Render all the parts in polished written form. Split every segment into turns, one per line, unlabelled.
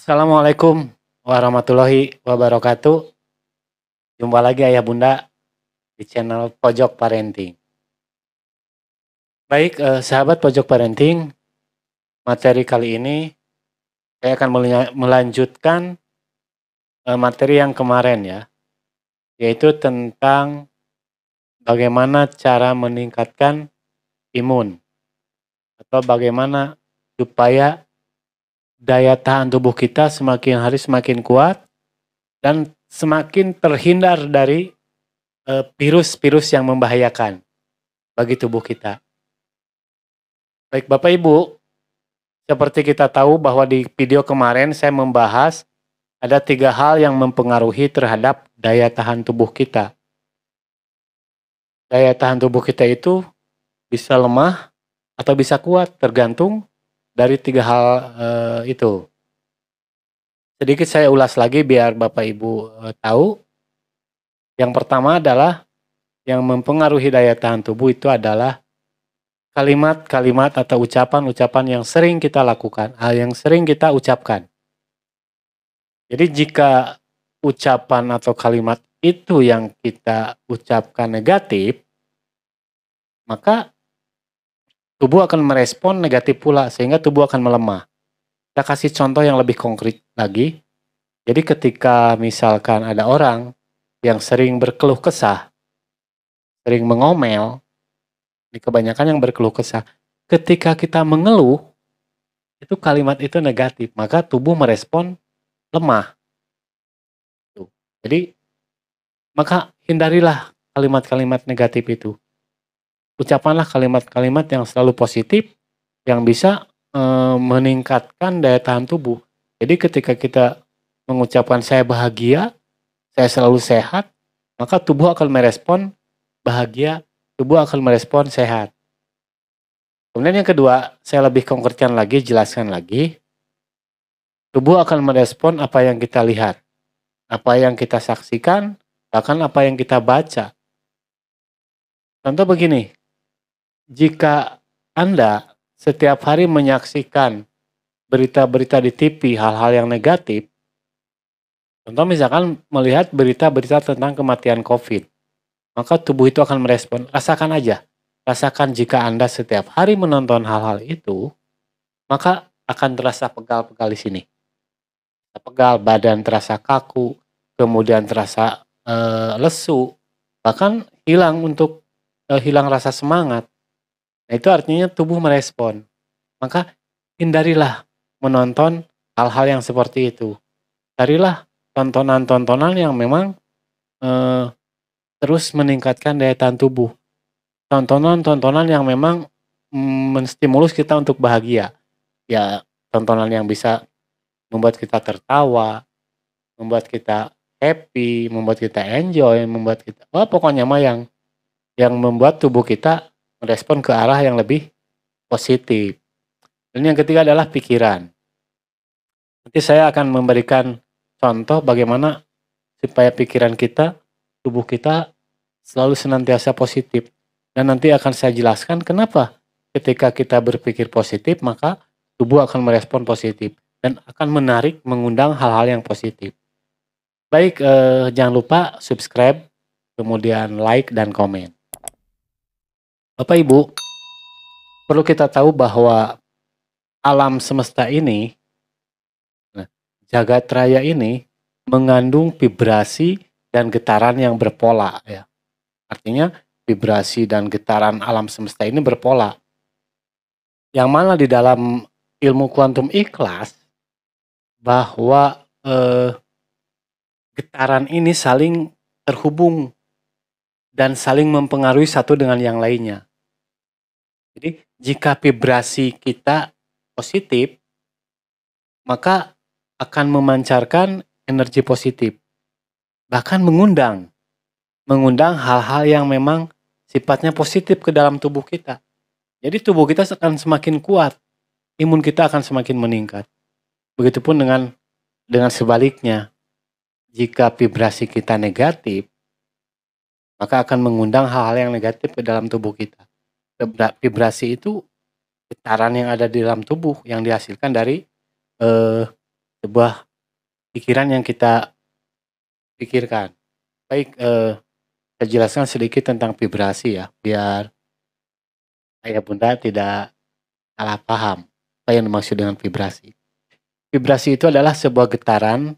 Assalamualaikum warahmatullahi wabarakatuh. Jumpa lagi ayah bunda di channel Pojok Parenting. Baik, sahabat Pojok Parenting, materi kali ini saya akan melanjutkan materi yang kemarin ya, yaitu tentang bagaimana cara meningkatkan imun atau bagaimana supaya daya tahan tubuh kita semakin hari semakin kuat dan semakin terhindar dari virus-virus yang membahayakan bagi tubuh kita. Baik Bapak Ibu, seperti kita tahu bahwa di video kemarin saya membahas ada 3 hal yang mempengaruhi terhadap daya tahan tubuh kita. Daya tahan tubuh kita itu bisa lemah atau bisa kuat tergantung dari 3 hal itu. Sedikit saya ulas lagi biar Bapak Ibu tahu. Yang pertama adalah yang mempengaruhi daya tahan tubuh itu adalah kalimat-kalimat atau ucapan-ucapan yang sering kita lakukan, yang sering kita ucapkan. Jadi jika ucapan atau kalimat itu yang kita ucapkan negatif, maka tubuh akan merespon negatif pula sehingga tubuh akan melemah. Kita kasih contoh yang lebih konkret lagi. Jadi ketika misalkan ada orang yang sering berkeluh kesah, sering mengomel, ini kebanyakan yang berkeluh kesah. Ketika kita mengeluh, itu kalimat itu negatif, maka tubuh merespon lemah. Jadi, maka hindarilah kalimat-kalimat negatif itu. Ucapkanlah kalimat-kalimat yang selalu positif, yang bisa meningkatkan daya tahan tubuh. Jadi ketika kita mengucapkan saya bahagia, saya selalu sehat, maka tubuh akan merespon bahagia, tubuh akan merespon sehat. Kemudian yang kedua, saya lebih konkretkan lagi, jelaskan lagi. Tubuh akan merespon apa yang kita lihat, apa yang kita saksikan, bahkan apa yang kita baca. Contoh begini, jika Anda setiap hari menyaksikan berita-berita di TV, hal-hal yang negatif, contoh misalkan melihat berita-berita tentang kematian COVID, maka tubuh itu akan merespon. Rasakan aja. Rasakan jika Anda setiap hari menonton hal-hal itu, maka akan terasa pegal-pegal di sini. Pegal, badan terasa kaku, kemudian terasa lesu, bahkan hilang rasa semangat. Nah, itu artinya tubuh merespon. Maka hindarilah menonton hal-hal yang seperti itu. Carilah tontonan-tontonan yang memang terus meningkatkan daya tahan tubuh. Tontonan-tontonan yang memang menstimulus kita untuk bahagia. Ya, tontonan yang bisa membuat kita tertawa, membuat kita happy, membuat kita enjoy, membuat kita, pokoknya mah yang membuat tubuh kita merespon ke arah yang lebih positif. Dan yang ketiga adalah pikiran. Nanti saya akan memberikan contoh bagaimana supaya pikiran kita, tubuh kita selalu senantiasa positif. Dan nanti akan saya jelaskan kenapa ketika kita berpikir positif maka tubuh akan merespon positif dan akan mengundang hal-hal yang positif. Baik, jangan lupa subscribe, kemudian like dan komen. Bapak Ibu, perlu kita tahu bahwa alam semesta ini, jagat raya ini mengandung vibrasi dan getaran yang berpola ya. Artinya vibrasi dan getaran alam semesta ini berpola. Yang mana di dalam ilmu kuantum ikhlas bahwa getaran ini saling terhubung dan saling mempengaruhi satu dengan yang lainnya. Jadi jika vibrasi kita positif, maka akan memancarkan energi positif. Bahkan mengundang hal-hal yang memang sifatnya positif ke dalam tubuh kita. Jadi tubuh kita akan semakin kuat, imun kita akan semakin meningkat. Begitupun dengan sebaliknya, jika vibrasi kita negatif, maka akan mengundang hal-hal yang negatif ke dalam tubuh kita. Vibrasi itu getaran yang ada di dalam tubuh yang dihasilkan dari sebuah pikiran yang kita pikirkan. Baik, saya jelaskan sedikit tentang vibrasi ya, biar ayah bunda tidak salah paham apa yang dimaksud dengan vibrasi. Vibrasi itu adalah sebuah getaran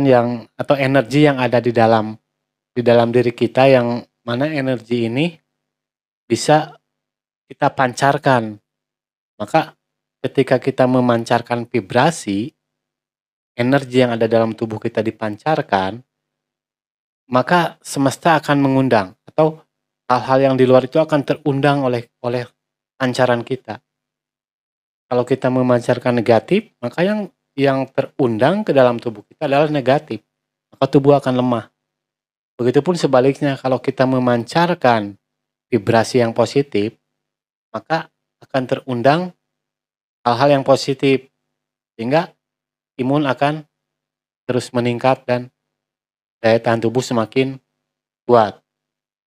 yang atau energi yang ada di dalam diri kita, yang mana energi ini bisa kita pancarkan. Maka ketika kita memancarkan vibrasi, energi yang ada dalam tubuh kita dipancarkan, maka semesta akan mengundang, atau hal-hal yang di luar itu akan terundang oleh pancaran kita. Kalau kita memancarkan negatif, maka yang terundang ke dalam tubuh kita adalah negatif, maka tubuh akan lemah. Begitupun sebaliknya, kalau kita memancarkan vibrasi yang positif, maka akan terundang hal-hal yang positif, sehingga imun akan terus meningkat dan daya tahan tubuh semakin kuat.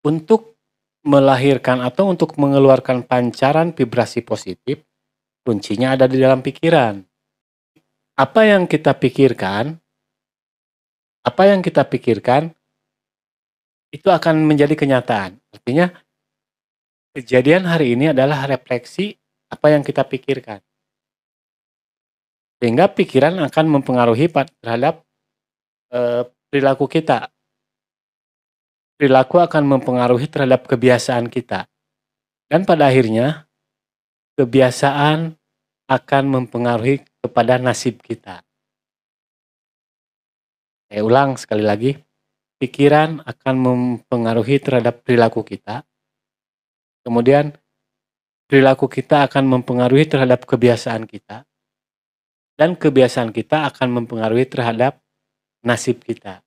Untuk melahirkan atau untuk mengeluarkan pancaran vibrasi positif, kuncinya ada di dalam pikiran. Apa yang kita pikirkan itu akan menjadi kenyataan. Artinya, kejadian hari ini adalah refleksi apa yang kita pikirkan. Sehingga pikiran akan mempengaruhi terhadap perilaku kita. Perilaku akan mempengaruhi terhadap kebiasaan kita. Dan pada akhirnya, kebiasaan akan mempengaruhi kepada nasib kita. Saya ulang sekali lagi, pikiran akan mempengaruhi terhadap perilaku kita. Kemudian, perilaku kita akan mempengaruhi terhadap kebiasaan kita. Dan kebiasaan kita akan mempengaruhi terhadap nasib kita.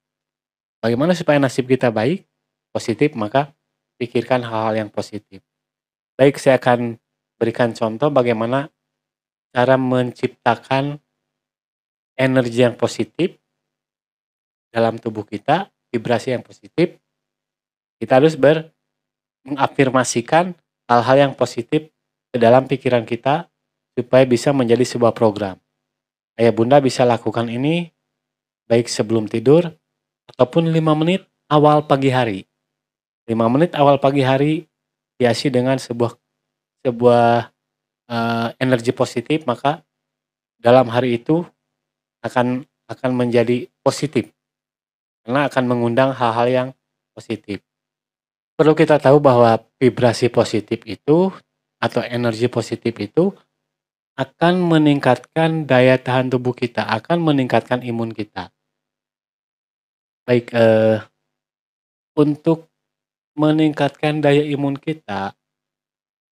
Bagaimana supaya nasib kita baik, positif, maka pikirkan hal-hal yang positif. Baik, saya akan berikan contoh bagaimana cara menciptakan energi yang positif dalam tubuh kita, vibrasi yang positif. Kita harus mengafirmasikan hal-hal yang positif ke dalam pikiran kita supaya bisa menjadi sebuah program. Ayah bunda bisa lakukan ini baik sebelum tidur ataupun 5 menit awal pagi hari. 5 menit awal pagi hari diisi dengan sebuah energi positif, maka dalam hari itu akan menjadi positif karena akan mengundang hal-hal yang positif. Perlu kita tahu bahwa vibrasi positif itu atau energi positif itu akan meningkatkan daya tahan tubuh kita, akan meningkatkan imun kita. Baik, untuk meningkatkan daya imun kita,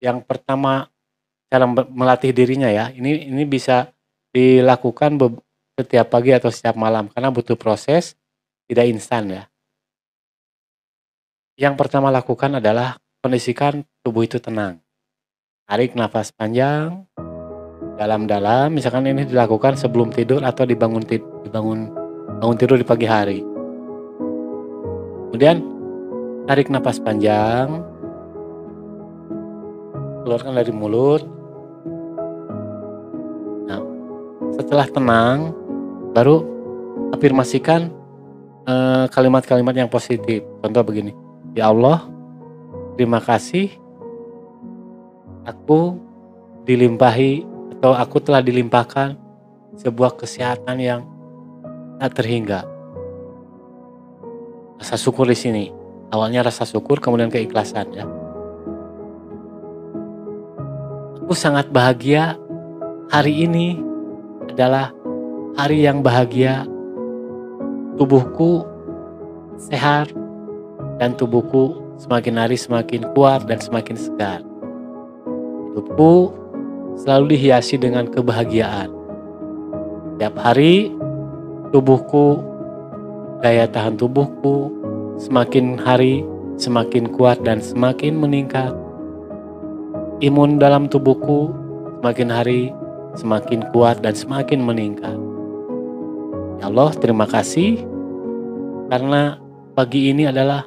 yang pertama cara melatih dirinya ya, ini bisa dilakukan setiap pagi atau setiap malam karena butuh proses, tidak instan ya. Yang pertama lakukan adalah kondisikan tubuh itu tenang. Tarik nafas panjang, dalam-dalam, misalkan ini dilakukan sebelum tidur atau bangun tidur di pagi hari. Kemudian tarik nafas panjang, keluarkan dari mulut. Nah, setelah tenang, baru afirmasikan kalimat-kalimat yang positif. Contoh begini, ya Allah, terima kasih, aku telah dilimpahkan sebuah kesehatan yang tak terhingga. Rasa syukur di sini. Awalnya rasa syukur, kemudian keikhlasan ya. Aku sangat bahagia, hari ini adalah hari yang bahagia. Tubuhku sehat dan tubuhku semakin hari semakin kuat dan semakin segar. Hidupku selalu dihiasi dengan kebahagiaan. Setiap hari daya tahan tubuhku semakin hari semakin kuat dan semakin meningkat. Imun dalam tubuhku semakin hari semakin kuat dan semakin meningkat. Ya Allah, terima kasih karena pagi ini adalah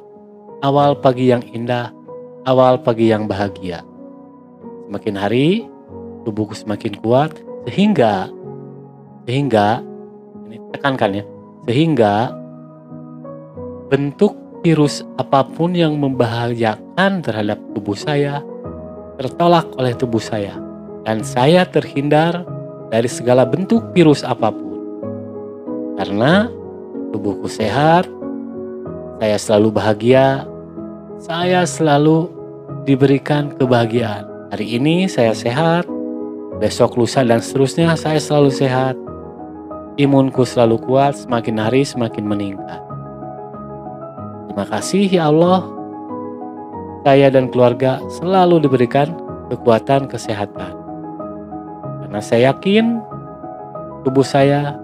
awal pagi yang indah, awal pagi yang bahagia. Semakin hari tubuhku semakin kuat sehingga Sehingga, ini tekankan ya, sehingga bentuk virus apapun yang membahayakan terhadap tubuh saya tertolak oleh tubuh saya, dan saya terhindar dari segala bentuk virus apapun. Karena tubuhku sehat, saya selalu bahagia, saya selalu diberikan kebahagiaan. Hari ini saya sehat, besok lusa dan seterusnya saya selalu sehat. Imunku selalu kuat, semakin hari semakin meningkat. Terima kasih ya Allah, saya dan keluarga selalu diberikan kekuatan kesehatan. Karena saya yakin tubuh saya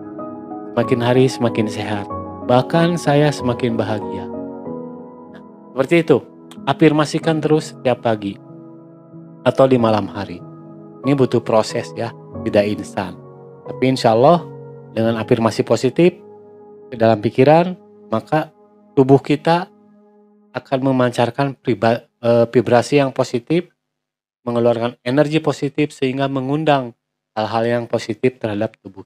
semakin hari semakin sehat. Bahkan saya semakin bahagia. Seperti itu, afirmasikan terus setiap pagi atau di malam hari. Ini butuh proses ya, tidak instan. Tapi insya Allah dengan afirmasi positif ke dalam pikiran, maka tubuh kita akan memancarkan vibrasi yang positif, mengeluarkan energi positif sehingga mengundang hal-hal yang positif terhadap tubuh.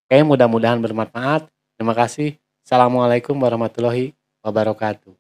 Oke, mudah-mudahan bermanfaat. Terima kasih. Assalamualaikum warahmatullahi wabarakatuh.